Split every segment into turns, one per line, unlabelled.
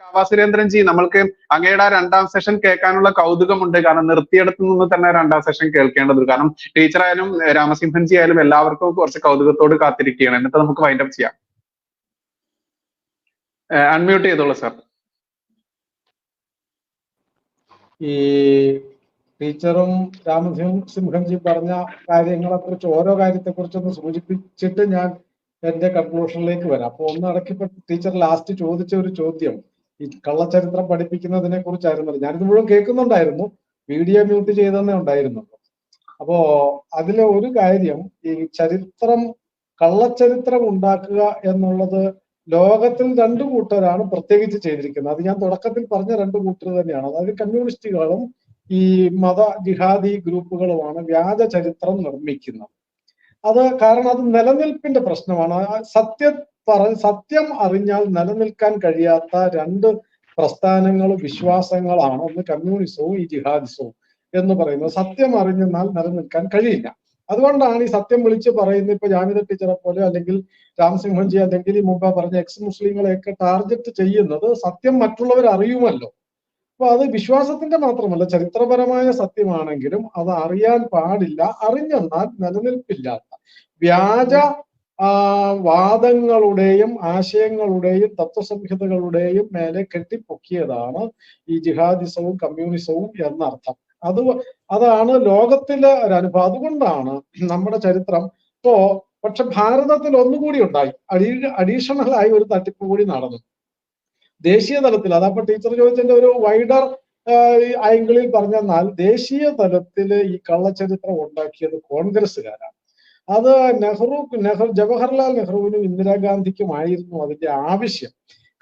കാവാ സുരേന്ദ്രൻജി, നമ്മൾക്ക് അങ്ങയുടെ രണ്ടാം സെഷൻ കേൾക്കാനുള്ള കൗതുകമുണ്ട്. കാരണം നിർത്തിയിടത്തു നിന്ന് തന്നെ രണ്ടാം സെഷൻ കേൾക്കേണ്ടത്. കാരണം ടീച്ചർ ആയാലും രാമസിംഹൻജി ആയാലും എല്ലാവർക്കും കുറച്ച് കൗതുകത്തോട് കാത്തിരിക്കുകയാണ്. എന്നിട്ട് നമുക്ക് വൈൻഡപ്പ് ചെയ്യാം. അൺമ്യൂട്ട് ചെയ്തോളൂ സാർ.
ഈ ടീച്ചറും രാമസിംഹൻജി പറഞ്ഞ കാര്യങ്ങളെ കുറിച്ച് ഓരോ കാര്യത്തെക്കുറിച്ചൊന്ന് സൂചിപ്പിച്ചിട്ട് ഞാൻ എന്റെ കൺക്ലൂഷനിലേക്ക് വരാം. അപ്പൊ ഒന്ന് ഇടയ്ക്ക് ടീച്ചർ ലാസ്റ്റ് ചോദിച്ച ഒരു ചോദ്യം ഈ കള്ളച്ചരിത്രം പഠിപ്പിക്കുന്നതിനെ കുറിച്ചായിരുന്നു. ഞാനിത് മുഴുവൻ കേൾക്കുന്നുണ്ടായിരുന്നു, വീഡിയോ മ്യൂട്ട് ചെയ്തെന്നേ ഉണ്ടായിരുന്നു. അപ്പോ അതിലെ ഒരു കാര്യം, ഈ കള്ളച്ചരിത്രം ഉണ്ടാക്കുക എന്നുള്ളത് ലോകത്തിൽ രണ്ടു കൂട്ടരാണ് പ്രത്യേകിച്ച് ചെയ്തിരിക്കുന്നത്. അത് ഞാൻ തുടക്കത്തിൽ പറഞ്ഞ രണ്ടു കൂട്ടർ തന്നെയാണ്. അതായത് കമ്മ്യൂണിസ്റ്റുകളും ഈ മത ജിഹാദി ഗ്രൂപ്പുകളുമാണ് വ്യാജ ചരിത്രം നിർമ്മിക്കുന്നത്. അത് കാരണം അത് നിലനിൽപ്പിന്റെ പ്രശ്നമാണ്. സത്യം അറിഞ്ഞാൽ നിലനിൽക്കാൻ കഴിയാത്ത രണ്ട് പ്രസ്ഥാനങ്ങളും വിശ്വാസങ്ങളാണ്. ഒന്ന് കമ്മ്യൂണിസവും ഈ ജിഹാദിസവും എന്ന് പറയുന്നത്. സത്യം അറിഞ്ഞാൽ നിലനിൽക്കാൻ കഴിയില്ല. അതുകൊണ്ടാണ് ഈ സത്യം വിളിച്ച് പറയുന്നത്. ഇപ്പൊ ജാമിദ ടീച്ചറെ പോലെ അല്ലെങ്കിൽ രാംസിംഹൻജി അല്ലെങ്കിൽ ഈ മുമ്പ് പറഞ്ഞ എക്സ് മുസ്ലിങ്ങളെയൊക്കെ ടാർഗറ്റ് ചെയ്യുന്നത് സത്യം മറ്റുള്ളവർ അറിയുമല്ലോ. അപ്പൊ അത് വിശ്വാസത്തിന്റെ മാത്രമല്ല, ചരിത്രപരമായ സത്യമാണെങ്കിലും അത് അറിയാൻ പാടില്ല. അറിഞ്ഞെന്നാൽ നിലനിൽപ്പില്ലാത്ത വ്യാജ വാദങ്ങളുടെയും ആശയങ്ങളുടെയും തത്വസംഹിതകളുടെയും മേലെ കെട്ടിപ്പൊക്കിയതാണ് ഈ ജിഹാദിസവും കമ്മ്യൂണിസവും എന്നർത്ഥം. അതാണ് ലോകത്തിലെ ഒരു അനുഭവം. അതുകൊണ്ടാണ് നമ്മുടെ ചരിത്രം പക്ഷെ ഭാരതത്തിൽ ഒന്നുകൂടി ഉണ്ടായി, അഡീഷണൽ ആയി ഒരു തട്ടിപ്പ് കൂടി നടന്നു ദേശീയ തലത്തിൽ. അതപ്പോ ടീച്ചർ ചോദിച്ചതിന്റെ ഒരു വൈഡർ ആംഗിളിൽ പറഞ്ഞെന്നാൽ ദേശീയ തലത്തിൽ ഈ കള്ളച്ചരിത്രം ഉണ്ടാക്കിയത് കോൺഗ്രസ്സുകാരാണ്. അത് ജവഹർലാൽ നെഹ്റുവിനും ഇന്ദിരാഗാന്ധിക്കുമായിരുന്നു അതിന്റെ ആവശ്യം.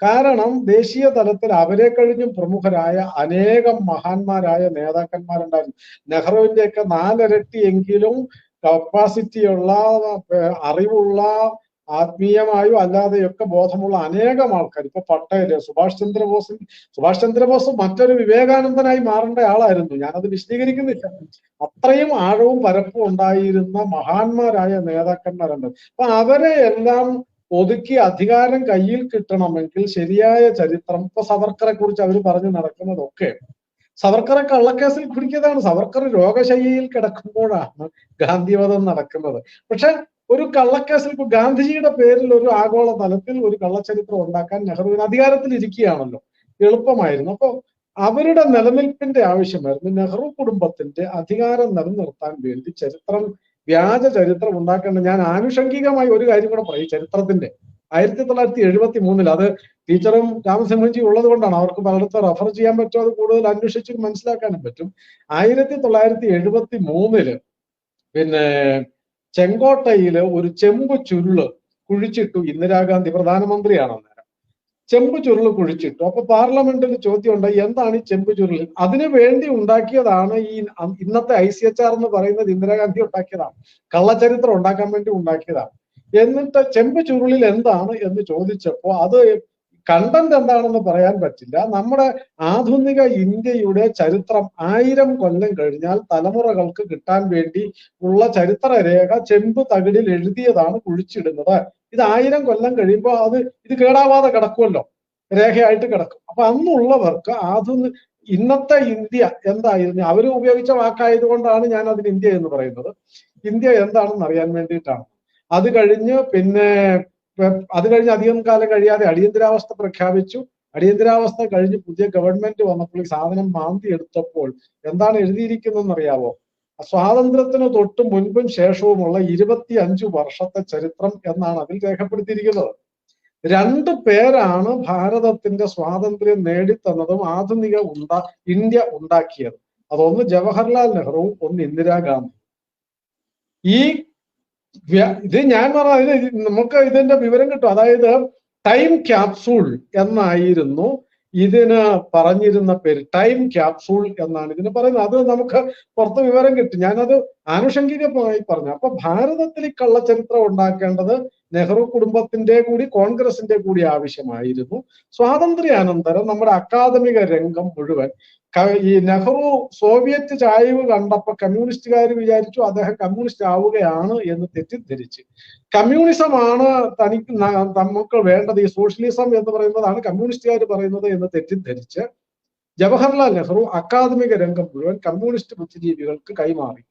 കാരണം ദേശീയ തലത്തിൽ അവരെ കഴിഞ്ഞും പ്രമുഖരായ അനേകം മഹാന്മാരായ നേതാക്കന്മാരുണ്ടായിരുന്നു. നെഹ്റുവിന്റെയൊക്കെ 4 ഇരട്ടിയെങ്കിലും കപ്പാസിറ്റിയുള്ള, അറിവുള്ള, ആത്മീയമായും അല്ലാതെയൊക്കെ ബോധമുള്ള അനേകം ആൾക്കാർ. ഇപ്പൊ പട്ടേല്, സുഭാഷ് ചന്ദ്രബോസ് മറ്റൊരു വിവേകാനന്ദനായി മാറേണ്ട ആളായിരുന്നു. ഞാനത് വിശദീകരിക്കുന്നില്ല. അത്രയും ആഴവും പരപ്പും ഉണ്ടായിരുന്ന മഹാന്മാരായ നേതാക്കന്മാരുണ്ട്. അപ്പൊ അവരെ എല്ലാം ഒതുക്കി അധികാരം കയ്യിൽ കിട്ടണമെങ്കിൽ ശരിയായ ചരിത്രം, ഇപ്പൊ സവർക്കറെ കുറിച്ച് അവർ പറഞ്ഞു നടക്കുന്നതൊക്കെ സവർക്കറെ കള്ളക്കേസിൽ പിടിക്കുന്നതാണ്. സവർക്കർ രോഗശയ്യയിൽ കിടക്കുമ്പോഴാണ് ഗാന്ധിവധം നടക്കുന്നത്. പക്ഷെ ഒരു കള്ളക്കേസിൽ ഇപ്പൊ ഗാന്ധിജിയുടെ പേരിൽ ഒരു ആഗോള തലത്തിൽ ഒരു കള്ളച്ചരിത്രം ഉണ്ടാക്കാൻ നെഹ്റുവിന് അധികാരത്തിൽ ഇരിക്കുകയാണല്ലോ, എളുപ്പമായിരുന്നു. അപ്പൊ അവരുടെ നിലനിൽപ്പിന്റെ ആവശ്യമായിരുന്നു. നെഹ്റു കുടുംബത്തിന്റെ അധികാരം നിലനിർത്താൻ വേണ്ടി വ്യാജ ചരിത്രം ഉണ്ടാക്കേണ്ട. ഞാൻ ആനുഷംഗികമായി ഒരു കാര്യം കൂടെ പറയും ചരിത്രത്തിന്റെ. 1973 അത് ടീച്ചറും രാമസിംഹൻജി ഉള്ളത് കൊണ്ടാണ് അവർക്ക് പലയിടത്ത് റെഫർ ചെയ്യാൻ പറ്റും, അത് കൂടുതൽ അന്വേഷിച്ച് മനസ്സിലാക്കാനും പറ്റും. 1973 പിന്നെ ചെങ്കോട്ടയില് ഒരു ചെമ്പ് ചുരുള് കുഴിച്ചിട്ടു. ഇന്ദിരാഗാന്ധി പ്രധാനമന്ത്രിയാണ് അന്നേരം. ചെമ്പ് ചുരുള് കുഴിച്ചിട്ടു. അപ്പൊ പാർലമെന്റിൽ ചോദ്യം ഉണ്ടായി, എന്താണ് ഈ ചെമ്പ് ചുരുൾ? അതിനു വേണ്ടി ഉണ്ടാക്കിയതാണ് ഈ ഇന്നത്തെ ICHR എന്ന് പറയുന്നത്. ഇന്ദിരാഗാന്ധി ഉണ്ടാക്കിയതാണ്, കള്ളച്ചരിത്രം ഉണ്ടാക്കാൻ വേണ്ടി ഉണ്ടാക്കിയതാണ്. എന്നിട്ട് ചെമ്പ് ചുരുളിൽ എന്താണ് എന്ന് ചോദിച്ചപ്പോ അത് കണ്ടന്റ് എന്താണെന്ന് പറയാൻ പറ്റില്ല. നമ്മുടെ ആധുനിക ഇന്ത്യയുടെ ചരിത്രം 1000 കൊല്ലം കഴിഞ്ഞാൽ തലമുറകൾക്ക് കിട്ടാൻ വേണ്ടി ഉള്ള ചരിത്രരേഖ ചെമ്പ് തകിടിൽ എഴുതിയതാണ് കുഴിച്ചിടുന്നത്. ഇത് 1000 കൊല്ലം കഴിയുമ്പോൾ ഇത് കേടാവാതെ കിടക്കുമല്ലോ, രേഖയായിട്ട് കിടക്കും. അപ്പൊ അന്നുള്ളവർക്ക് ഇന്നത്തെ ഇന്ത്യ എന്തായിരുന്നു, അവർ ഉപയോഗിച്ച വാക്കായതുകൊണ്ടാണ് ഞാൻ അതിന് ഇന്ത്യ എന്ന് പറയുന്നത്. ഇന്ത്യ എന്താണെന്ന് അറിയാൻ വേണ്ടിയിട്ടാണ്. അത് കഴിഞ്ഞ് അധികം കാലം കഴിയാതെ അടിയന്തരാവസ്ഥ പ്രഖ്യാപിച്ചു. അടിയന്തരാവസ്ഥ കഴിഞ്ഞ് പുതിയ ഗവൺമെന്റ് വന്നപ്പോൾ ഈ സാധനം മാന്തി എടുത്തപ്പോൾ എന്താണ് എഴുതിയിരിക്കുന്നതെന്ന് അറിയാവോ? സ്വാതന്ത്ര്യത്തിന് തൊട്ട് മുൻപും ശേഷവുമുള്ള 25 വർഷത്തെ ചരിത്രം എന്നാണ് അതിൽ രേഖപ്പെടുത്തിയിരിക്കുന്നത്. 2 പേരാണ് ഭാരതത്തിന്റെ സ്വാതന്ത്ര്യം നേടിത്തന്നതും ആധുനിക ഇന്ത്യ ഉണ്ടാക്കിയത്. അതൊന്ന് ജവഹർലാൽ നെഹ്റുവും ഒന്ന് ഇന്ദിരാഗാന്ധി. ഇത് ഞാൻ പറഞ്ഞ നമുക്ക് ഇതിന്റെ വിവരം കിട്ടും. അതായത് ടൈം ക്യാപ്സൂൾ എന്നായിരുന്നു ഇതിന് പറഞ്ഞിരുന്ന പേര്. ടൈം ക്യാപ്സൂൾ എന്നാണ് ഇതിന് പറയുന്നത്. അത് നമുക്ക് പുറത്ത് വിവരം കിട്ടും. ഞാനത് ആനുഷംഗികമായി പറഞ്ഞു. അപ്പൊ ഭാരതത്തിൽ ഈ കള്ളച്ചരിത്രം ഉണ്ടാക്കേണ്ടത് നെഹ്റു കുടുംബത്തിന്റെ കൂടി കോൺഗ്രസിന്റെ കൂടി ആവശ്യമായിരുന്നു. സ്വാതന്ത്ര്യാനന്തരം നമ്മുടെ അക്കാദമിക രംഗം മുഴുവൻ ഈ നെഹ്റു സോവിയറ്റ് ചായ്വ് കണ്ടപ്പോ കമ്മ്യൂണിസ്റ്റുകാർ വിചാരിച്ചു അദ്ദേഹം കമ്മ്യൂണിസ്റ്റ് ആവുകയാണ് എന്ന് തെറ്റിദ്ധരിച്ച് കമ്മ്യൂണിസമാണ് തനിക്ക് നമുക്ക് വേണ്ടത്, ഈ സോഷ്യലിസം എന്ന് പറയുന്നതാണ് കമ്മ്യൂണിസ്റ്റുകാർ പറയുന്നത് എന്ന് തെറ്റിദ്ധരിച്ച് ജവഹർലാൽ നെഹ്റു അക്കാദമിക രംഗം മുഴുവൻ കമ്മ്യൂണിസ്റ്റ് ബുദ്ധിജീവികൾക്ക് കൈമാറി.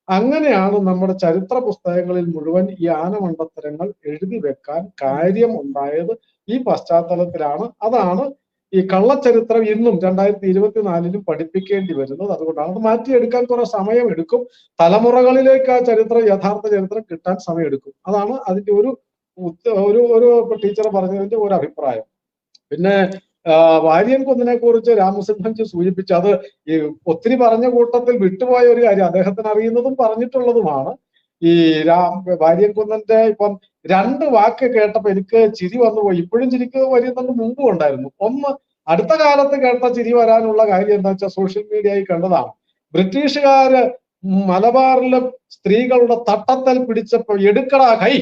അങ്ങനെയാണ് നമ്മുടെ ചരിത്ര പുസ്തകങ്ങളിൽ മുഴുവൻ ഈ ആനമണ്ടത്തരങ്ങൾ എഴുതി വെക്കാൻ കാര്യം ഉണ്ടായത്. ഈ പശ്ചാത്തലത്തിലാണ്, അതാണ് ഈ കള്ളച്ചരിത്രം ഇന്നും 2024 പഠിപ്പിക്കേണ്ടി വരുന്നത്. അതുകൊണ്ടാണ് അത് മാറ്റിയെടുക്കാൻ കുറെ സമയം എടുക്കും. തലമുറകളിലേക്ക് ആ ചരിത്രം, യഥാർത്ഥ ചരിത്രം കിട്ടാൻ സമയമെടുക്കും. അതാണ് അതിന്റെ ഒരു ടീച്ചർ പറഞ്ഞതിന്റെ ഒരു അഭിപ്രായം. പിന്നെ വാര്യൻ കുന്നിനെ കുറിച്ച് രാമസിംഹൻജി സൂചിപ്പിച്ചു. അത് ഈ ഒത്തിരി പറഞ്ഞ കൂട്ടത്തിൽ വിട്ടുപോയ ഒരു കാര്യം, അദ്ദേഹത്തിന് അറിയുന്നതും പറഞ്ഞിട്ടുള്ളതുമാണ്. ഈ വാര്യൻ കുന്നന്റെ ഇപ്പം 2 വാക്ക് കേട്ടപ്പോ എനിക്ക് ചിരി വന്നുപോയി. ഇപ്പോഴും ചിരിക്ക് വരുന്നുണ്ട്, മുമ്പും ഉണ്ടായിരുന്നു. ഒന്ന്, അടുത്ത കാലത്ത് കേട്ട ചിരി വരാനുള്ള കാര്യം എന്താ വെച്ചാൽ സോഷ്യൽ മീഡിയയിൽ കണ്ടതാണ്. ബ്രിട്ടീഷുകാര് മലബാറിലെ സ്ത്രീകളുടെ തട്ടത്തൽ പിടിച്ചപ്പോ എടുക്കടാ കൈ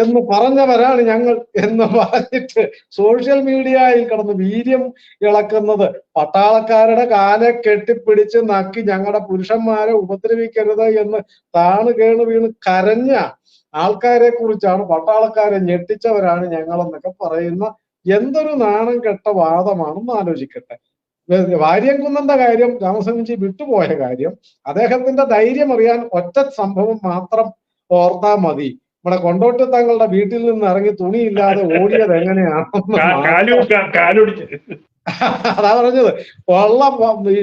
എന്ന് പറഞ്ഞവരാണ് ഞങ്ങൾ എന്ന് പറഞ്ഞിട്ട് സോഷ്യൽ മീഡിയയിൽ കിടന്ന് വീര്യം ഇളക്കുന്നത്, പട്ടാളക്കാരുടെ കാലെ കെട്ടിപ്പിടിച്ച് നക്കി ഞങ്ങളുടെ പുരുഷന്മാരെ ഉപദ്രവിക്കരുത് എന്ന് താണ് കേണ് വീണ് കരഞ്ഞ ആൾക്കാരെ കുറിച്ചാണ്, പട്ടാളക്കാരെ ഞെട്ടിച്ചവരാണ് ഞങ്ങളെന്നൊക്കെ പറയുന്ന എന്തൊരു നാണം കെട്ട വാദമാണെന്ന് ആലോചിക്കട്ടെ. വാര്യൻകുന്നന്റെ കാര്യം രാമസ്വാമിജി വിട്ടുപോയ കാര്യം, അദ്ദേഹത്തിന്റെ ധൈര്യം അറിയാൻ ഒറ്റ സംഭവം മാത്രം ഓർത്താൽ മതി. നമ്മുടെ കൊണ്ടോട്ടി തങ്ങളുടെ വീട്ടിൽ നിന്ന് ഇറങ്ങി തുണിയില്ലാതെ ഓടിയത് എങ്ങനെയാണെന്ന് അതാ പറഞ്ഞത്. ഈ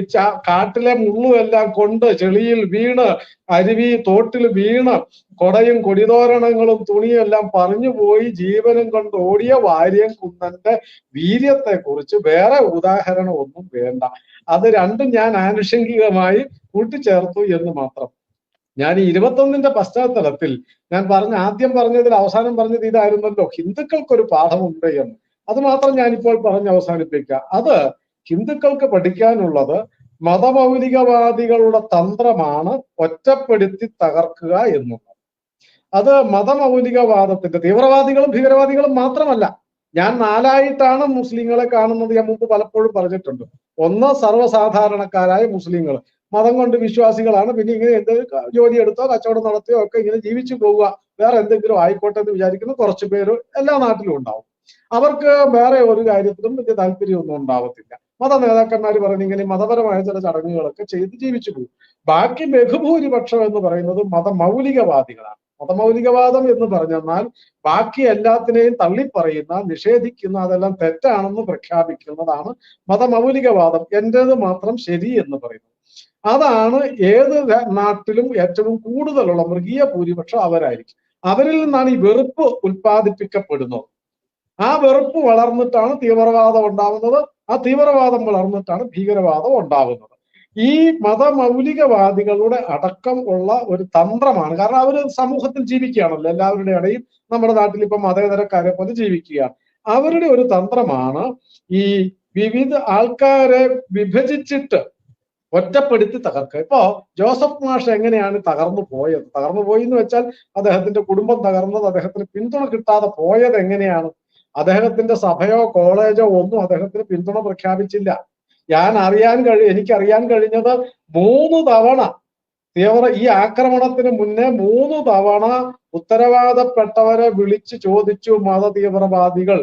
കാട്ടിലെ മുള്ളുമെല്ലാം കൊണ്ട് ചെളിയിൽ വീണ്, അരുവി തോട്ടിൽ വീണ്, കൊടയും കൊടിതോരണങ്ങളും തുണിയും എല്ലാം പറഞ്ഞു പോയി ജീവനും കൊണ്ട് ഓടിയ വാര്യൻ കുന്നന്റെ വീര്യത്തെ കുറിച്ച് വേറെ ഉദാഹരണം ഒന്നും വേണ്ട. അത് രണ്ടും ഞാൻ ആനുഷംഗികമായി കൂട്ടിച്ചേർത്തു എന്ന് മാത്രം. ഞാൻ ഈ 21-ന്റെ പശ്ചാത്തലത്തിൽ ഞാൻ ആദ്യം പറഞ്ഞതിൽ അവസാനം പറഞ്ഞത് ഇതായിരുന്നല്ലോ, ഹിന്ദുക്കൾക്കൊരു പാഠമുണ്ട് എന്ന്. അത് മാത്രം ഞാനിപ്പോൾ പറഞ്ഞ് അവസാനിപ്പിക്കുക. അത് ഹിന്ദുക്കൾക്ക് പഠിക്കാനുള്ളത് മതമൗലികവാദികളുടെ തന്ത്രമാണ് ഒറ്റപ്പെടുത്തി തകർക്കുക എന്നുള്ളത്. അത് മതമൗലികവാദത്തിന്റെ, തീവ്രവാദികളും ഭീകരവാദികളും മാത്രമല്ല, ഞാൻ 4ആയിട്ടാണ് മുസ്ലിങ്ങളെ കാണുന്നത്. ഞാൻ മുമ്പ് പലപ്പോഴും പറഞ്ഞിട്ടുണ്ട്. ഒന്ന്, സർവ്വസാധാരണക്കാരായ മുസ്ലിങ്ങൾ, മതം കൊണ്ട് വിശ്വാസികളാണ്, പിന്നെ ഇങ്ങനെ എന്ത് ജോലി എടുത്തോ കച്ചവടം നടത്തിയോ ഒക്കെ ഇങ്ങനെ ജീവിച്ചു പോവുക, വേറെ എന്തെങ്കിലും ആയിക്കോട്ടെ എന്ന് വിചാരിക്കുന്ന കുറച്ചു പേര് എല്ലാ നാട്ടിലും ഉണ്ടാവും. അവർക്ക് വേറെ ഒരു കാര്യത്തിലും വലിയ താല്പര്യമൊന്നും ഉണ്ടാവത്തില്ല. മത നേതാക്കന്മാർ പറയുന്ന ഇങ്ങനെ മതപരമായ ചില ചടങ്ങുകളൊക്കെ ചെയ്ത് ജീവിച്ചു പോകും. ബാക്കി ബഹുഭൂരിപക്ഷം എന്ന് പറയുന്നത് മതമൗലികവാദികളാണ്. മതമൗലികവാദം എന്ന് പറഞ്ഞാൽ ബാക്കി എല്ലാത്തിനെയും തള്ളിപ്പറയുന്ന, നിഷേധിക്കുന്ന, അതെല്ലാം തെറ്റാണെന്ന് പ്രഖ്യാപിക്കുന്നതാണ് മതമൗലികവാദം. എന്റേത് മാത്രം ശരി എന്ന് പറയുന്നത്. അതാണ് ഏത് നാട്ടിലും ഏറ്റവും കൂടുതലുള്ള മൃഗീയ ഭൂരിപക്ഷം അവരായിരിക്കും. അവരിൽ നിന്നാണ് ഈ വെറുപ്പ് ഉൽപ്പാദിപ്പിക്കപ്പെടുന്നത്. ആ വെറുപ്പ് വളർന്നിട്ടാണ് തീവ്രവാദം ഉണ്ടാവുന്നത്. ആ തീവ്രവാദം വളർന്നിട്ടാണ് ഭീകരവാദം ഉണ്ടാവുന്നത്. ഈ മതമൗലികവാദികളുടെ അടക്കം ഉള്ള ഒരു തന്ത്രമാണ്. കാരണം അവർ സമൂഹത്തിൽ ജീവിക്കുകയാണല്ലോ, എല്ലാവരുടെ ഇടയിൽ നമ്മുടെ നാട്ടിൽ ഇപ്പം മതേതരക്കാരെ പോലെ ജീവിക്കുകയാണ്. അവരുടെ ഒരു തന്ത്രമാണ് ഈ വിവിധ ആൾക്കാരെ വിഭജിച്ചിട്ട് ഒറ്റപ്പെടുത്തി തകർക്കുക. ഇപ്പോ ജോസഫ് മാഷ് എങ്ങനെയാണ് തകർന്നു പോയത്? തകർന്നു പോയി എന്ന് വെച്ചാൽ അദ്ദേഹത്തിന്റെ കുടുംബം തകർന്നത്, അദ്ദേഹത്തിന് പിന്തുണ കിട്ടാതെ പോയത് എങ്ങനെയാണ്? അദ്ദേഹത്തിന്റെ സഭയോ കോളേജോ ഒന്നും അദ്ദേഹത്തിന് പിന്തുണ പ്രഖ്യാപിച്ചില്ല. എനിക്കറിയാൻ കഴിഞ്ഞത് 3 തവണ ഈ ആക്രമണത്തിന് മുന്നേ 3 തവണ ഉത്തരവാദപ്പെട്ടവരെ വിളിച്ചു ചോദിച്ചു മത തീവ്രവാദികൾ,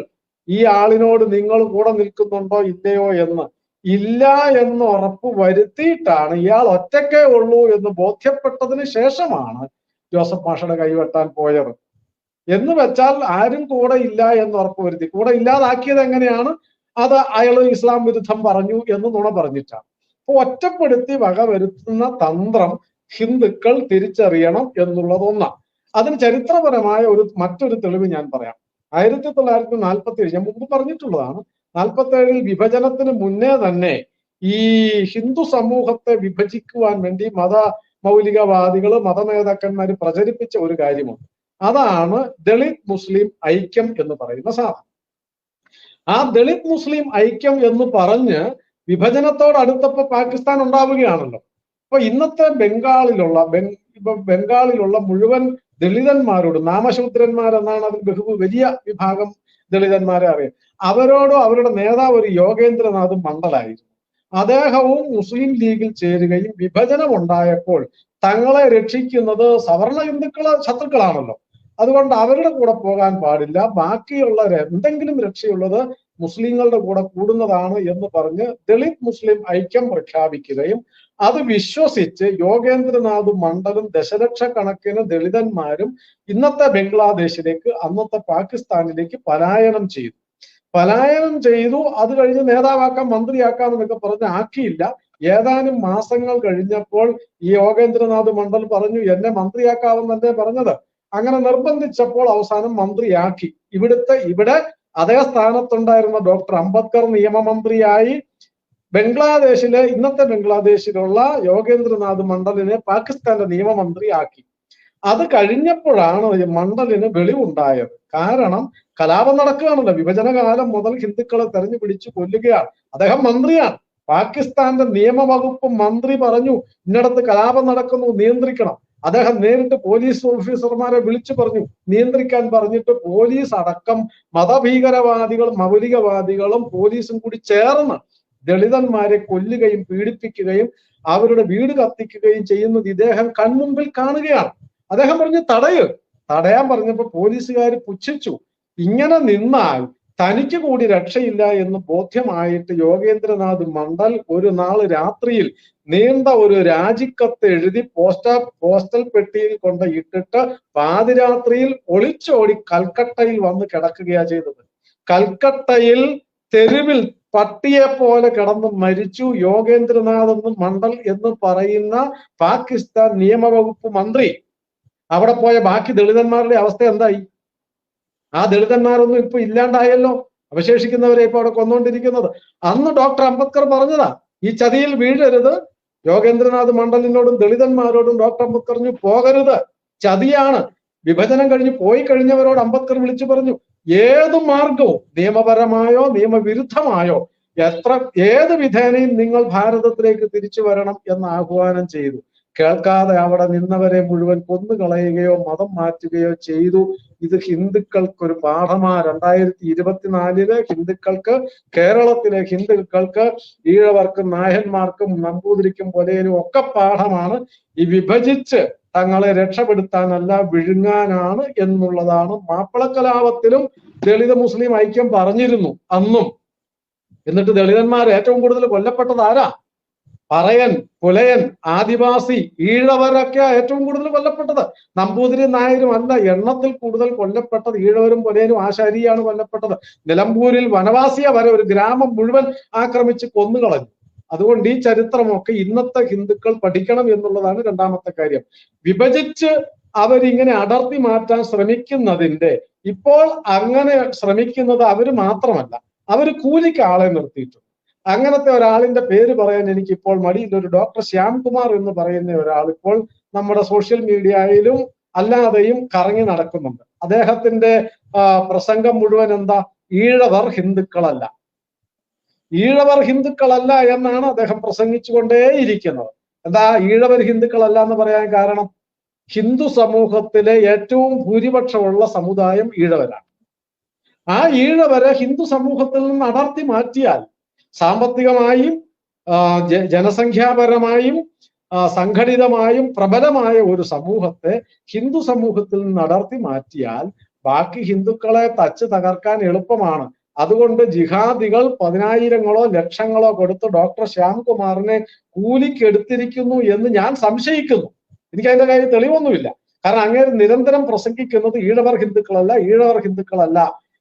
ഈ ആളിനോട് നിങ്ങൾ കൂടെ നിൽക്കുന്നുണ്ടോ ഇല്ലയോ എന്ന്. ഇല്ല എന്ന് ഉറപ്പ് വരുത്തിയിട്ടാണ്, ഇയാൾ ഒറ്റക്കേ ഉള്ളൂ എന്ന് ബോധ്യപ്പെട്ടതിന് ശേഷമാണ് ജോസഫ് മാഷയുടെ കൈവെട്ടാൻ പോയത്. എന്ന് വെച്ചാൽ ആരും കൂടെ ഇല്ല എന്ന് ഉറപ്പ് വരുത്തി. കൂടെ ഇല്ലാതാക്കിയത് എങ്ങനെയാണ്? അത് അയാൾ ഇസ്ലാം വിരുദ്ധം പറഞ്ഞു എന്ന് നുണ പറഞ്ഞിട്ടാണ്. അപ്പൊ ഒറ്റപ്പെടുത്തി വകവരുത്തുന്ന തന്ത്രം ഹിന്ദുക്കൾ തിരിച്ചറിയണം എന്നുള്ളത് ഒന്നാണ്. അതിന് ചരിത്രപരമായ മറ്റൊരു തെളിവ് ഞാൻ പറയാം. 1947 ഞാൻ മുമ്പ് പറഞ്ഞിട്ടുള്ളതാണ്. 47 വിഭജനത്തിന് മുന്നേ തന്നെ ഈ ഹിന്ദു സമൂഹത്തെ വിഭജിക്കുവാൻ വേണ്ടി മൗലികവാദികൾ, മതനേതാക്കന്മാർ പ്രചരിപ്പിച്ച ഒരു കാര്യമുണ്ട്. അതാണ് ദളിത് മുസ്ലിം ഐക്യം എന്ന് പറയുന്ന സാധനം. ആ ദളിത് മുസ്ലിം ഐക്യം എന്ന് പറഞ്ഞ് വിഭജനത്തോടടുത്തപ്പോ പാകിസ്ഥാൻ ഉണ്ടാവുകയാണല്ലോ. അപ്പൊ ഇന്നത്തെ ബംഗാളിലുള്ള ഇപ്പൊ ബംഗാളിലുള്ള മുഴുവൻ ദളിതന്മാരോടും, നാമശൂദ്രന്മാരെന്നാണ് അതിൽ വലിയ വിഭാഗം ദളിതന്മാരെ അറിയാം, അവരോടും അവരുടെ നേതാവ് ഒരു യോഗേന്ദ്രനാഥ് മണ്ഡലായിരുന്നു. അദ്ദേഹവും മുസ്ലിം ലീഗിൽ ചേരുകയും വിഭജനം ഉണ്ടായപ്പോൾ തങ്ങളെ രക്ഷിക്കുന്നത് സവർണ ഹിന്ദുക്കളെ ശത്രുക്കളാണല്ലോ, അതുകൊണ്ട് അവരുടെ കൂടെ പോകാൻ പാടില്ല, ബാക്കിയുള്ള എന്തെങ്കിലും രക്ഷയുള്ളത് മുസ്ലിങ്ങളുടെ കൂടെ കൂടുന്നതാണ് എന്ന് പറഞ്ഞ് ദളിത് മുസ്ലിം ഐക്യം പ്രഖ്യാപിക്കുകയും അത് വിശ്വസിച്ച് യോഗേന്ദ്രനാഥ് മണ്ഡലും ദശലക്ഷക്കണക്കിന് ദളിതന്മാരും ഇന്നത്തെ ബംഗ്ലാദേശിലേക്ക്, അന്നത്തെ പാകിസ്ഥാനിലേക്ക് പലായനം ചെയ്തു. അത് കഴിഞ്ഞ് നേതാവാക്കാം, മന്ത്രിയാക്കാം എന്നൊക്കെ പറഞ്ഞ് ആക്കിയില്ല. ഏതാനും മാസങ്ങൾ കഴിഞ്ഞപ്പോൾ ഈ യോഗേന്ദ്രനാഥ് മണ്ഡൽ പറഞ്ഞു, എന്നെ മന്ത്രിയാക്കാമെന്നല്ലേ പറഞ്ഞത്. അങ്ങനെ നിർബന്ധിച്ചപ്പോൾ അവസാനം മന്ത്രിയാക്കി. ഇവിടെ അതേ സ്ഥാനത്തുണ്ടായിരുന്ന ഡോക്ടർ അംബേദ്കർ നിയമമന്ത്രിയായി ഇന്നത്തെ ബംഗ്ലാദേശിലുള്ള യോഗേന്ദ്രനാഥ് മണ്ഡലിനെ പാകിസ്ഥാന്റെ നിയമമന്ത്രിയാക്കി. അത് കഴിഞ്ഞപ്പോഴാണ് ഈ മണ്ഡലിന് വെളിവുണ്ടായത്. കാരണം കലാപം നടക്കുകയാണല്ലോ, വിഭജനകാലം മുതൽ ഹിന്ദുക്കളെ തെരഞ്ഞു പിടിച്ചു കൊല്ലുകയാണ്. അദ്ദേഹം മന്ത്രിയാണ്, പാകിസ്ഥാന്റെ നിയമവകുപ്പ് മന്ത്രി പറഞ്ഞു ഇന്നിടത്ത് കലാപം നടക്കുന്നു, നിയന്ത്രിക്കണം. അദ്ദേഹം നേരിട്ട് പോലീസ് ഓഫീസർമാരെ വിളിച്ചു പറഞ്ഞു, നിയന്ത്രിക്കാൻ പറഞ്ഞിട്ട് പോലീസ് അടക്കം മതഭീകരവാദികളും മൗലികവാദികളും പോലീസും കൂടി ചേർന്ന് ദളിതന്മാരെ കൊല്ലുകയും പീഡിപ്പിക്കുകയും അവരുടെ വീട് കത്തിക്കുകയും ചെയ്യുന്നത് ഇദ്ദേഹം കൺമുമ്പിൽ കാണുകയാണ്. അദ്ദേഹം പറഞ്ഞു തടയാൻ പറഞ്ഞപ്പോ പോലീസുകാർ പുച്ഛിച്ചു. ഇങ്ങനെ നിന്നാൽ തനിക്ക് കൂടി രക്ഷയില്ല എന്ന് ബോധ്യമായിട്ട് യോഗേന്ദ്രനാഥ് മണ്ഡൽ ഒരു നാൾ രാത്രിയിൽ നീണ്ട ഒരു രാജിക്കത്ത് എഴുതി പോസ്റ്റൽ പെട്ടിയിൽ കൊണ്ട് ഇട്ടിട്ട് പാതിരാത്രിയിൽ ഒളിച്ചോടി കൽക്കട്ടയിൽ വന്ന് കിടക്കുകയാ ചെയ്തത്. കൽക്കട്ടയിൽ തെരുവിൽ പട്ടിയെ പോലെ കിടന്ന് മരിച്ചു യോഗേന്ദ്രനാഥ് മണ്ഡൽ എന്ന് പറയുന്ന പാകിസ്ഥാൻ നിയമവകുപ്പ് മന്ത്രി. അവിടെ പോയ ബാക്കി ദളിതന്മാരുടെ അവസ്ഥ എന്തായി? ആ ദളിതന്മാരൊന്നും ഇപ്പൊ ഇല്ലാണ്ടായല്ലോ, അവശേഷിക്കുന്നവരെ ഇപ്പൊ അവിടെ കൊന്നുകൊണ്ടിരിക്കുന്നത്. അന്ന് ഡോക്ടർ അംബേദ്കർ പറഞ്ഞതാ, ഈ ചതിയിൽ വീഴരുത്. യോഗേന്ദ്രനാഥ് മണ്ഡലിനോടും ദളിതന്മാരോടും ഡോക്ടർ അംബേദ്കർ പറഞ്ഞു, പോകരുത്, ചതിയാണ്. വിഭജനം കഴിഞ്ഞ് പോയി കഴിഞ്ഞവരോട് അംബേദ്കർ വിളിച്ചു പറഞ്ഞു, ഏത് മാർഗവും നിയമപരമായോ നിയമവിരുദ്ധമായോ ഏത് വിധേനയും നിങ്ങൾ ഭാരതത്തിലേക്ക് തിരിച്ചു വരണം എന്ന് ആഹ്വാനം ചെയ്തു. കേൾക്കാതെ അവിടെ നിന്നവരെ മുഴുവൻ കൊന്നുകളയുകയോ മതം മാറ്റുകയോ ചെയ്തു. ഇത് ഹിന്ദുക്കൾക്കൊരു പാഠമാ. 2024 ഹിന്ദുക്കൾക്ക്, കേരളത്തിലെ ഹിന്ദുക്കൾക്ക്, ഈഴവർക്കും നായന്മാർക്കും നമ്പൂതിരിക്കും പൊലയനും ഒക്കെ പാഠമാണ്. ഈ വിഭജിച്ച് തങ്ങളെ രക്ഷപ്പെടുത്താനല്ല, വിഴുങ്ങാനാണ് എന്നുള്ളതാണ്. മാപ്പിളക്കലാപത്തിലും ദളിത് മുസ്ലിം ഐക്യം പറഞ്ഞിരുന്നു അന്നും. എന്നിട്ട് ദളിതന്മാർ ഏറ്റവും കൂടുതൽ കൊല്ലപ്പെട്ടത് ആരാ? പറയൻ, പുലയൻ, ആദിവാസി, ഈഴവരൊക്കെ ഏറ്റവും കൂടുതൽ കൊല്ലപ്പെട്ടത്. നമ്പൂതിരി നായരും അല്ല, എണ്ണത്തിൽ കൂടുതൽ കൊല്ലപ്പെട്ടത് ഈഴവരും പുലയനും ആശാരിയാണ് കൊല്ലപ്പെട്ടത്. നിലമ്പൂരിൽ വനവാസിയ വരെ ഒരു ഗ്രാമം മുഴുവൻ ആക്രമിച്ച് കൊന്നുകളഞ്ഞു. അതുകൊണ്ട് ഈ ചരിത്രമൊക്കെ ഇന്നത്തെ ഹിന്ദുക്കൾ പഠിക്കണം എന്നുള്ളതാണ് രണ്ടാമത്തെ കാര്യം. വിഭജിച്ച് അവരിങ്ങനെ അടർത്തി മാറ്റാൻ ശ്രമിക്കുന്നതിന്റെ, ഇപ്പോൾ അങ്ങനെ ശ്രമിക്കുന്നത് അവര് മാത്രമല്ല, അവര് കൂലിക്ക് ആളെ നിർത്തിയിട്ടുണ്ട്. അങ്ങനത്തെ ഒരാളിന്റെ പേര് പറയാൻ എനിക്ക് ഇപ്പോൾ മടിയില്ല. ഒരു ഡോക്ടർ ശ്യാംകുമാർ എന്ന് പറയുന്ന ഒരാൾ ഇപ്പോൾ നമ്മുടെ സോഷ്യൽ മീഡിയയിലും അല്ലാതെയും കറങ്ങി നടക്കുന്നുണ്ട്. അദ്ദേഹത്തിന്റെ പ്രസംഗം മുഴുവൻ എന്താ? ഈഴവർ ഹിന്ദുക്കളല്ല, ഈഴവർ ഹിന്ദുക്കളല്ല എന്നാണ് അദ്ദേഹം പ്രസംഗിച്ചുകൊണ്ടേയിരിക്കുന്നത്. എന്താ ഈഴവർ ഹിന്ദുക്കളല്ല എന്ന് പറയാൻ കാരണം? ഹിന്ദു സമൂഹത്തിലെ ഏറ്റവും ഭൂരിപക്ഷമുള്ള സമുദായം ഈഴവരാണ്. ആ ഈഴവരെ ഹിന്ദു സമൂഹത്തിൽ നിന്ന് അടർത്തി മാറ്റിയാൽ, സാമ്പത്തികമായും ജനസംഖ്യാപരമായും സംഘടിതമായും പ്രബലമായ ഒരു സമൂഹത്തെ ഹിന്ദു സമൂഹത്തിൽ നിന്ന് അടർത്തി മാറ്റിയാൽ ബാക്കി ഹിന്ദുക്കളെ തച്ച് തകർക്കാൻ എളുപ്പമാണ്. അതുകൊണ്ട് ജിഹാദികൾ 10,000-ങ്ങളോ ലക്ഷങ്ങളോ കൊടുത്ത് ഡോക്ടർ ശ്യാംകുമാറിനെ കൂലിക്കെടുത്തിരിക്കുന്നു എന്ന് ഞാൻ സംശയിക്കുന്നു. എനിക്ക് അതിന്റെ കാര്യം തെളിവൊന്നുമില്ല. കാരണം അങ്ങേര് നിരന്തരം പ്രസംഗിക്കുന്നത് ഈഴവർ ഹിന്ദുക്കളല്ല, ഈഴവർ ഹിന്ദുക്കളല്ല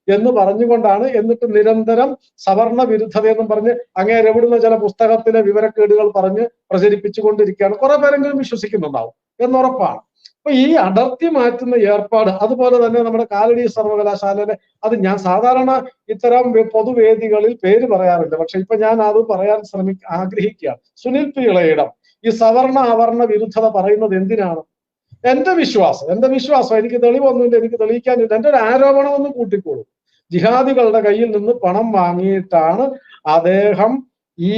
എന്ന് പറഞ്ഞുകൊണ്ടാണ്. എന്നിട്ട് നിരന്തരം സവർണ വിരുദ്ധതയെന്നും പറഞ്ഞ് അങ്ങേര് എവിടുന്ന ചില പുസ്തകത്തിലെ വിവരക്കേടുകൾ പറഞ്ഞ് പ്രചരിപ്പിച്ചുകൊണ്ടിരിക്കുകയാണ്. കുറെ പേരെങ്കിലും വിശ്വസിക്കുന്നുണ്ടാവും എന്നുറപ്പാണ്. അപ്പൊ ഈ അടർത്തി മാറ്റുന്ന ഏർപ്പാട്, അതുപോലെ തന്നെ നമ്മുടെ കാലടി സർവകലാശാലയിലെ, അത് ഞാൻ സാധാരണ ഇത്തരം പൊതുവേദികളിൽ പേര് പറയാറില്ല, പക്ഷെ ഇപ്പൊ ഞാൻ അത് പറയാൻ ആഗ്രഹിക്കുകയാണ്. സുനിൽ പി ഇളയിടം ഈ സവർണ അവർണ വിരുദ്ധത പറയുന്നത് എന്തിനാണ്? എന്റെ വിശ്വാസം എനിക്ക് തെളിവൊന്നുമില്ല, എനിക്ക് തെളിയിക്കാനില്ല, എന്റെ ഒരു ആരോപണം ഒന്ന് കൂട്ടിക്കോളൂ. ജിഹാദികളുടെ കയ്യിൽ നിന്ന് പണം വാങ്ങിയിട്ടാണ് അദ്ദേഹം ഈ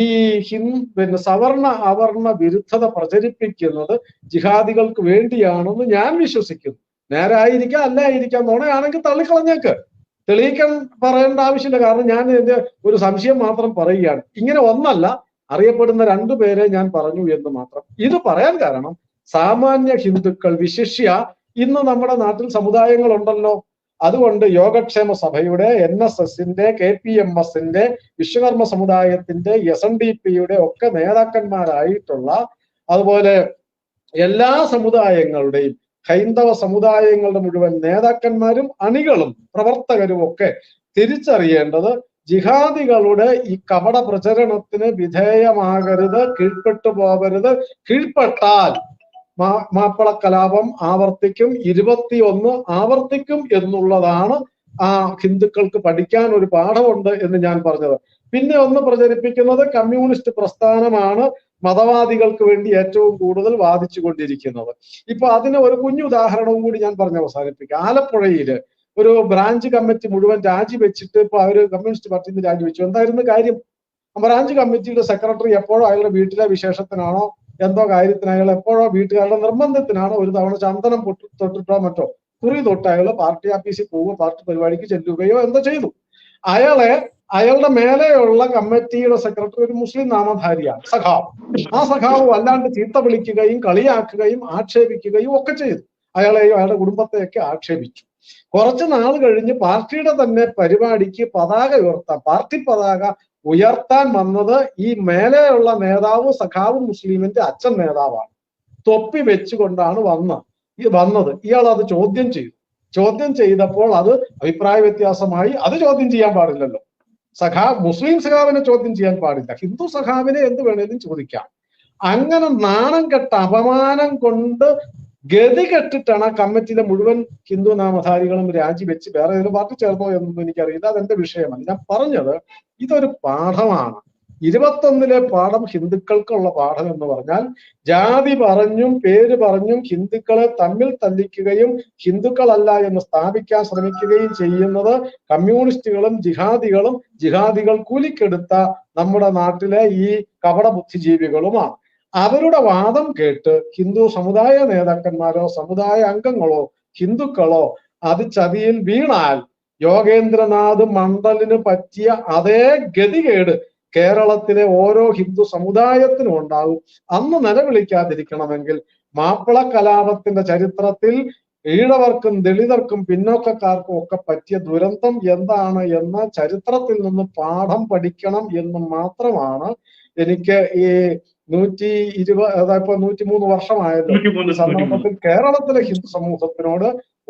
സവർണ അവർണ വിരുദ്ധത പ്രചരിപ്പിക്കുന്നത് ജിഹാദികൾക്ക് വേണ്ടിയാണെന്ന് ഞാൻ വിശ്വസിക്കുന്നു. നേരായിരിക്കാം, അല്ലായിരിക്കാം, നുണയാണെങ്കിൽ തള്ളിക്കളഞ്ഞേക്ക്, തെളിയിക്കാൻ പറയേണ്ട ആവശ്യമില്ല. കാരണം ഞാൻ എന്റെ ഒരു സംശയം മാത്രം പറയുകയാണ്. ഇങ്ങനെ ഒന്നല്ല, അറിയപ്പെടുന്ന രണ്ടുപേരെ ഞാൻ പറഞ്ഞു എന്ന് മാത്രം. ഇത് പറയാൻ കാരണം സാമാന്യ ഹിന്ദുക്കൾ, വിശിഷ്യ ഇന്ന് നമ്മുടെ നാട്ടിൽ സമുദായങ്ങളുണ്ടല്ലോ. അതുകൊണ്ട് യോഗക്ഷേമ സഭയുടെ, NSSന്റെ, KPMSന്റെ, വിശ്വകർമ്മ സമുദായത്തിന്റെ, SNDPയുടെ ഒക്കെ നേതാക്കന്മാരായിട്ടുള്ള, അതുപോലെ എല്ലാ സമുദായങ്ങളുടെയും, ഹൈന്ദവ സമുദായങ്ങളുടെ മുഴുവൻ നേതാക്കന്മാരും അണികളും പ്രവർത്തകരും ഒക്കെ തിരിച്ചറിയേണ്ടത് ജിഹാദികളുടെ ഈ കപട പ്രചരണത്തിന് വിധേയമാകരുത്, കീഴ്പ്പെട്ടു പോകരുത്. കീഴ്പ്പെട്ടാൽ മാപ്പിള കലാപം ആവർത്തിക്കും, 21 ആവർത്തിക്കും എന്നുള്ളതാണ് ആ ഹിന്ദുക്കൾക്ക് പഠിക്കാൻ ഒരു പാഠമുണ്ട് എന്ന് ഞാൻ പറഞ്ഞത്. പിന്നെ ഒന്ന് പ്രചരിപ്പിക്കുന്നത് കമ്മ്യൂണിസ്റ്റ് പ്രസ്ഥാനമാണ് മതവാദികൾക്ക് വേണ്ടി ഏറ്റവും കൂടുതൽ വാദിച്ചു കൊണ്ടിരിക്കുന്നത്. ഇപ്പൊ അതിന് ഒരു കുഞ്ഞു ഉദാഹരണവും കൂടി ഞാൻ പറഞ്ഞ് അവസാനിപ്പിക്കാം. ആലപ്പുഴയില് ഒരു ബ്രാഞ്ച് കമ്മിറ്റി മുഴുവൻ രാജിവെച്ചിട്ട് ഇപ്പൊ അവര് കമ്മ്യൂണിസ്റ്റ് പാർട്ടിയിൽ നിന്ന് രാജിവെച്ചു. എന്തായിരുന്നു കാര്യം? ബ്രാഞ്ച് കമ്മിറ്റിയുടെ സെക്രട്ടറി എപ്പോഴോ അയാളുടെ വീട്ടിലെ വിശേഷത്തിനാണോ എന്തോ കാര്യത്തിന് അയാൾ എപ്പോഴോ വീട്ടുകാരുടെ നിർബന്ധത്തിനാണോ ഒരു തവണ ചന്ദനം തൊട്ടിട്ടോ മറ്റോ കുറി തൊട്ട് അയാൾ പാർട്ടി ഓഫീസിൽ പോവുക, പാർട്ടി പരിപാടിക്ക് ചെല്ലുകയോ എന്തോ ചെയ്തു. അയാളുടെ മേലെയുള്ള കമ്മിറ്റിയുടെ സെക്രട്ടറി ഒരു മുസ്ലിം നാമധാരിയാണ്, സഖാവ്. ആ സഖാവ് വല്ലാണ്ട് ചീത്ത വിളിക്കുകയും കളിയാക്കുകയും ആക്ഷേപിക്കുകയും ഒക്കെ ചെയ്തു. അയാളെയും അയാളുടെ കുടുംബത്തെയൊക്കെ ആക്ഷേപിച്ചു. കുറച്ചു നാൾ കഴിഞ്ഞ് പാർട്ടിയുടെ തന്നെ പരിപാടിക്ക് പതാക ഉയർത്താൻ, പാർട്ടി പതാക ഉയർത്താൻ വന്നത് ഈ മേലെയുള്ള നേതാവ് സഖാവ് മുസ്ലിമിന്റെ അച്ഛൻ നേതാവാണ്. തൊപ്പി വെച്ചുകൊണ്ടാണ് വന്നത്. ഇയാൾ അത് ചോദ്യം ചെയ്തു. ചോദ്യം ചെയ്തപ്പോൾ അത് അഭിപ്രായ വ്യത്യാസമായി. അത് ചോദ്യം ചെയ്യാൻ പാടില്ലല്ലോ. മുസ്ലിം സഖാവിനെ ചോദ്യം ചെയ്യാൻ പാടില്ല, ഹിന്ദു സഖാവിനെ എന്ത് വേണേലും ചോദിക്കാം. അങ്ങനെ നാണം കെട്ട, അപമാനം കൊണ്ട് ഗതി കെട്ടിട്ടാണ് ആ കമ്മിറ്റിയിലെ മുഴുവൻ ഹിന്ദു നാമധാരികളും രാജിവെച്ച് വേറെ ഏതൊരു പാർട്ടി ചേർന്നോ എന്നൊന്നും എനിക്കറിയില്ല, അതെന്റെ വിഷയമല്ല. ഞാൻ പറഞ്ഞത് ഇതൊരു പാഠമാണ്. 21 പാഠം ഹിന്ദുക്കൾക്കുള്ള പാഠം എന്ന് പറഞ്ഞാൽ ജാതി പറഞ്ഞും പേര് പറഞ്ഞും ഹിന്ദുക്കളെ തമ്മിൽ തല്ലിക്കുകയും ഹിന്ദുക്കളല്ല എന്ന് സ്ഥാപിക്കാൻ ശ്രമിക്കുകയും ചെയ്യുന്നത് കമ്മ്യൂണിസ്റ്റുകളും ജിഹാദികൾ കൂലിക്കെടുത്ത നമ്മുടെ നാട്ടിലെ ഈ കപട ബുദ്ധിജീവികളുമാണ്. അവരുടെ വാദം കേട്ട് ഹിന്ദു സമുദായ നേതാക്കന്മാരോ സമുദായ അംഗങ്ങളോ ഹിന്ദുക്കളോ അത് ചതിയിൽ വീണാൽ യോഗേന്ദ്രനാഥ് മണ്ഡലിന് പറ്റിയ അതേ ഗതികേട് കേരളത്തിലെ ഓരോ ഹിന്ദു സമുദായത്തിനും ഉണ്ടാകും. അന്ന് നിലവിളിക്കാതിരിക്കണമെങ്കിൽ മാപ്പിള കലാപത്തിന്റെ ചരിത്രത്തിൽ ഈഴവർക്കും ദളിതർക്കും പിന്നോക്കക്കാർക്കും ഒക്കെ പറ്റിയ ദുരന്തം എന്താണ് എന്ന ചരിത്രത്തിൽ നിന്ന് പാഠം പഠിക്കണം എന്ന് മാത്രമാണ് എനിക്ക് ഈ 123 വർഷമായല്ലോ ഈ സന്ദർഭത്തിൽ കേരളത്തിലെ ഹിന്ദു സമൂഹത്തിനോട്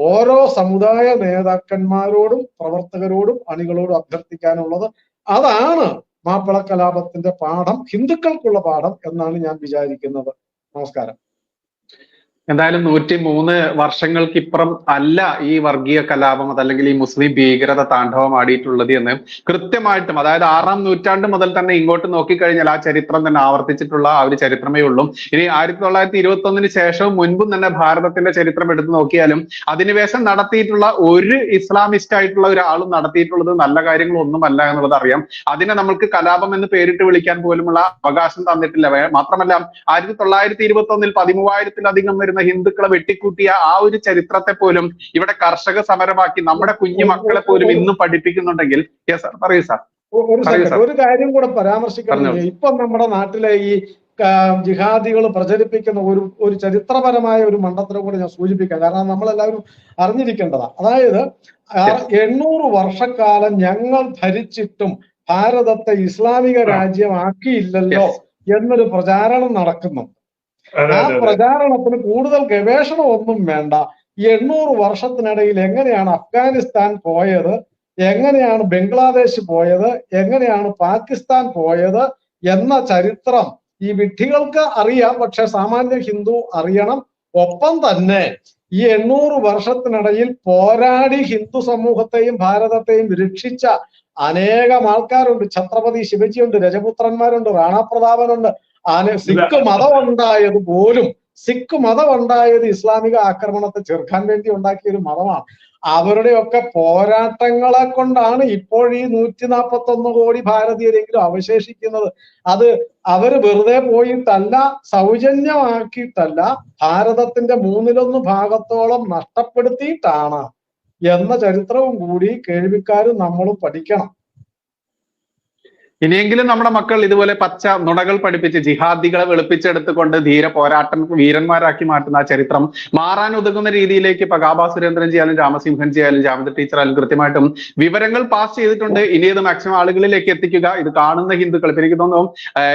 ഓരോ സമുദായ നേതാക്കന്മാരോടും പ്രവർത്തകരോടും അണികളോടും അഭ്യർത്ഥിക്കാനുള്ളത്. അതാണ് മാപ്പിള കലാപത്തിന്റെ പാഠം, ഹിന്ദുക്കൾക്കുള്ള പാഠം എന്നാണ് ഞാൻ വിചാരിക്കുന്നത്. നമസ്കാരം.
എന്തായാലും 103 വർഷങ്ങൾക്കിപ്പുറം അല്ല ഈ വർഗീയ കലാപം അതല്ലെങ്കിൽ ഈ മുസ്ലിം ഭീകരത താണ്ഡവം ആടിയിട്ടുള്ളത് എന്ന് കൃത്യമായിട്ടും, അതായത് 6-ാം നൂറ്റാണ്ട് മുതൽ തന്നെ ഇങ്ങോട്ട് നോക്കിക്കഴിഞ്ഞാൽ ആ ചരിത്രം തന്നെ ആവർത്തിച്ചിട്ടുള്ള ആ ഒരു ചരിത്രമേ ഉള്ളൂ. ഇനി 1921 ശേഷവും മുൻപും തന്നെ ഭാരതത്തിന്റെ ചരിത്രം എടുത്തു നോക്കിയാലും അധിനിവേശം നടത്തിയിട്ടുള്ള ഒരു ഇസ്ലാമിസ്റ്റ് ആയിട്ടുള്ള ഒരാളും നടത്തിയിട്ടുള്ളത് നല്ല കാര്യങ്ങളൊന്നുമല്ല എന്നുള്ളത് അറിയാം. അതിനെ നമ്മൾക്ക് കലാപം എന്ന് പേരിട്ട് വിളിക്കാൻ പോലുമുള്ള അവകാശം തന്നിട്ടില്ല. മാത്രമല്ല 1921 13,000-ലധികം വരുന്ന ഹിന്ദുക്കളെ വെട്ടിക്കൂട്ടിയ ആ ഒരു ചരിത്രത്തെ പോലും ഇവിടെ കർഷക സമരമാക്കി നമ്മുടെ കുഞ്ഞു മക്കളെ പോലും ഇന്നും പഠിപ്പിക്കുന്നുണ്ടെങ്കിൽ. പറയൂ സാർ.
ഒരു കാര്യം കൂടെ പരാമർശിക്കണം. ഇപ്പൊ നമ്മുടെ നാട്ടിലെ ഈ ജിഹാദികൾ പ്രചരിപ്പിക്കുന്ന ഒരു ചരിത്രപരമായ ഒരു മണ്ഡലത്തിനെ കൂടെ ഞാൻ സൂചിപ്പിക്കാം. കാരണം നമ്മളെല്ലാവരും അറിഞ്ഞിരിക്കേണ്ടതാണ്. അതായത് 800 വർഷക്കാലം ഞങ്ങൾ ഭരിച്ചിട്ടും ഭാരതത്തെ ഇസ്ലാമിക രാജ്യമാക്കിയില്ലല്ലോ എന്നൊരു പ്രചാരണം നടക്കുന്നു. ആ പ്രചാരണത്തിന് കൂടുതൽ ഗവേഷണം ഒന്നും വേണ്ട. ഈ 800 വർഷത്തിനിടയിൽ എങ്ങനെയാണ് അഫ്ഗാനിസ്ഥാൻ പോയത്, എങ്ങനെയാണ് ബംഗ്ലാദേശ് പോയത്, എങ്ങനെയാണ് പാകിസ്ഥാൻ പോയത് എന്ന ചരിത്രം ഈ വിഡ്ഢികൾക്ക് അറിയാം. പക്ഷെ സാമാന്യ ഹിന്ദു അറിയണം. ഒപ്പം തന്നെ ഈ 800 വർഷത്തിനിടയിൽ പോരാടി ഹിന്ദു സമൂഹത്തെയും ഭാരതത്തെയും രക്ഷിച്ച അനേകം ആൾക്കാരുണ്ട്. ഛത്രപതി ശിവജിയുണ്ട്, രജപുത്രന്മാരുണ്ട്, റാണാ പ്രതാപനുണ്ട്. സിഖ് മതം ഉണ്ടായത് ഇസ്ലാമിക ആക്രമണത്തെ ചെറുക്കാൻ വേണ്ടി ഉണ്ടാക്കിയ ഒരു മതമാണ്. അവരുടെയൊക്കെ പോരാട്ടങ്ങളെ കൊണ്ടാണ് ഇപ്പോൾ ഈ 141 കോടി ഭാരതീയരെങ്കിലും അവശേഷിക്കുന്നത്. അത് അവര് വെറുതെ പോയിട്ടല്ല, സൗജന്യമാക്കിയിട്ടല്ല, ഭാരതത്തിന്റെ 1/3 ഭാഗത്തോളം നഷ്ടപ്പെടുത്തിയിട്ടാണ് എന്ന ചരിത്രവും കൂടി കേൾവിക്കാരും നമ്മളും പഠിക്കണം.
ഇനിയെങ്കിലും നമ്മുടെ മക്കൾ ഇതുപോലെ പച്ച നുണകൾ പഠിപ്പിച്ച് ജിഹാദികളെ വെളുപ്പിച്ചെടുത്തുകൊണ്ട് ധീര പോരാട്ടം വീരന്മാരാക്കി മാറ്റുന്ന ആ ചരിത്രം മാറാൻ ഒതുങ്ങുന്ന രീതിയിലേക്ക് ഇപ്പൊ ഗാബ സുരേന്ദ്രൻജി ആയാലും രാമസിംഹൻജി ആയാലും ജാമിദ ടീച്ചർ ആയാലും കൃത്യമായിട്ടും വിവരങ്ങൾ പാസ് ചെയ്തിട്ടുണ്ട്. ഇനി ഇത് മാക്സിമം ആളുകളിലേക്ക് എത്തിക്കുക. ഇത് കാണുന്ന ഹിന്ദുക്കൾ ഇപ്പൊ എനിക്ക് തോന്നുന്നു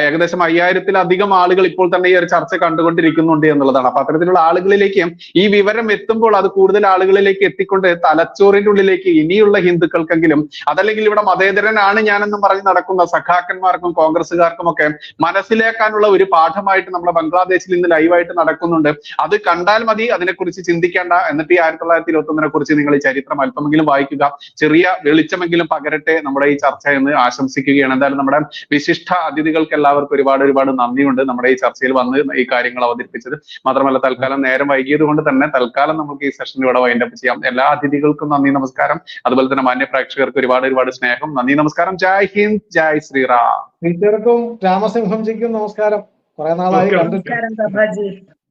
ഏകദേശം 5000-ലധികം ആളുകൾ ഇപ്പോൾ തന്നെ ഈ ഒരു ചർച്ച കണ്ടുകൊണ്ടിരിക്കുന്നുണ്ട് എന്നുള്ളതാണ്. അപ്പൊ അത്തരത്തിലുള്ള ആളുകളിലേക്ക് ഈ വിവരം എത്തുമ്പോൾ അത് കൂടുതൽ ആളുകളിലേക്ക് എത്തിക്കൊണ്ട് തലച്ചോറിന്റെ ഉള്ളിലേക്ക് ഇനിയുള്ള ഹിന്ദുക്കൾക്കെങ്കിലും, അതല്ലെങ്കിൽ ഇവിടെ മതേതരനാണ് ഞാനെന്നും പറഞ്ഞ് നടക്കുന്ന സഖാക്കന്മാർക്കും കോൺഗ്രസ്സുകാർക്കും ഒക്കെ മനസ്സിലാക്കാനുള്ള ഒരു പാഠമായിട്ട് നമ്മുടെ ബംഗ്ലാദേശിൽ ഇന്ന് ലൈവായിട്ട് നടക്കുന്നുണ്ട്. അത് കണ്ടാൽ മതി, അതിനെക്കുറിച്ച് ചിന്തിക്കേണ്ട. എന്നിട്ട് ഈ 1921 കുറിച്ച് നിങ്ങൾ ഈ ചരിത്രം അല്പമെങ്കിലും വായിക്കുക, ചെറിയ വെളിച്ചമെങ്കിലും പകരട്ടെ നമ്മുടെ ഈ ചർച്ച എന്ന് ആശംസിക്കുകയാണ്. എന്തായാലും നമ്മുടെ വിശിഷ്ട അതിഥികൾക്ക് എല്ലാവർക്കും ഒരുപാട് നന്ദിയുണ്ട് നമ്മുടെ ഈ ചർച്ചയിൽ വന്ന് ഈ കാര്യങ്ങൾ അവതരിപ്പിച്ചത്. മാത്രമല്ല തൽക്കാലം നേരം വൈകിയത് കൊണ്ട് തന്നെ തൽക്കാലം നമുക്ക് ഈ സെഷൻ ഇവിടെ വൈൻഡപ്പ് ചെയ്യാം. എല്ലാ അതിഥികൾക്കും നന്ദി, നമസ്കാരം. അതുപോലെ തന്നെ മാന്യ പ്രേക്ഷകർക്ക് ഒരുപാട് സ്നേഹം, നന്ദി, നമസ്കാരം. ജയ് ഹിന്ദ്, ജയ് ശ്രീറാം.
ടീച്ചർക്കും രാമസിംഹംജിക്കും നമസ്കാരം. കുറെ നാളായി കണ്ടിട്ട്.